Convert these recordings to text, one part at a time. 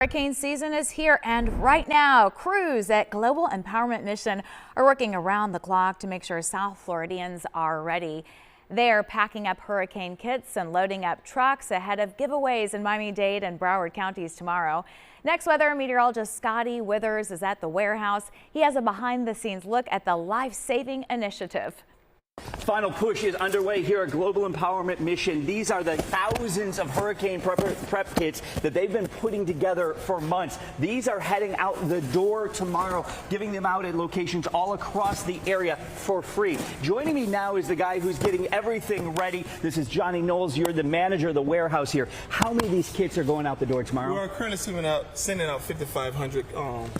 Hurricane season is here, and right now crews at Global Empowerment Mission are working around the clock to make sure South Floridians are ready. They're packing up hurricane kits and loading up trucks ahead of giveaways in Miami-Dade and Broward counties tomorrow. Next weather meteorologist Scotty Withers is at the warehouse. He has a behind-the-scenes look at the life-saving initiative. Final push is underway here at Global Empowerment Mission. These are the thousands of hurricane prep kits that they've been putting together for months. These are heading out the door tomorrow, giving them out at locations all across the area for free. Joining me now is the guy who's getting everything ready. This is Johnny Knowles. You're the manager of the warehouse here. How many of these kits are going out the door tomorrow? We are currently sending out 5,500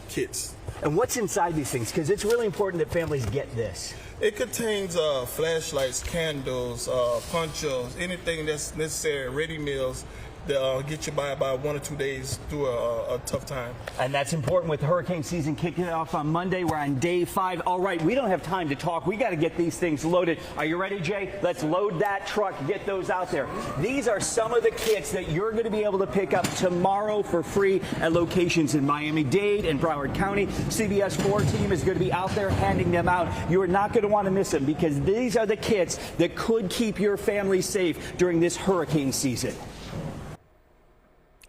kits. And what's inside these things? Because it's really important that families get this. It contains flashlights, candles, ponchos, anything that's necessary, ready meals that get you by about 1 or 2 days through a tough time. And that's important with hurricane season kicking off on Monday. We're on day 5. All right, we don't have time to talk. We got to get these things loaded. Are you ready, Jay? Let's load that truck, get those out there. These are some of the kits that you're going to be able to pick up tomorrow for free at locations in Miami-Dade and Broward County. CBS 4 team is going to be out there handing them out. You are not going to want to miss them because these are the kits that could keep your family safe during this hurricane season.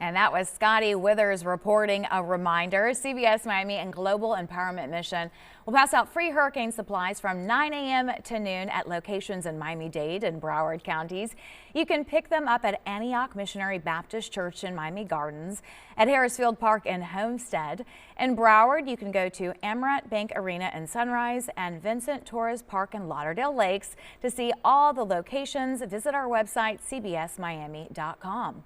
And that was Scotty Withers reporting. A reminder, CBS Miami and Global Empowerment Mission will pass out free hurricane supplies from 9 a.m. to noon at locations in Miami-Dade and Broward counties. You can pick them up at Antioch Missionary Baptist Church in Miami Gardens, at Harrisfield Park in Homestead. In Broward, you can go to Amaret Bank Arena in Sunrise and Vincent Torres Park in Lauderdale Lakes. To see all the locations, visit our website, cbsmiami.com.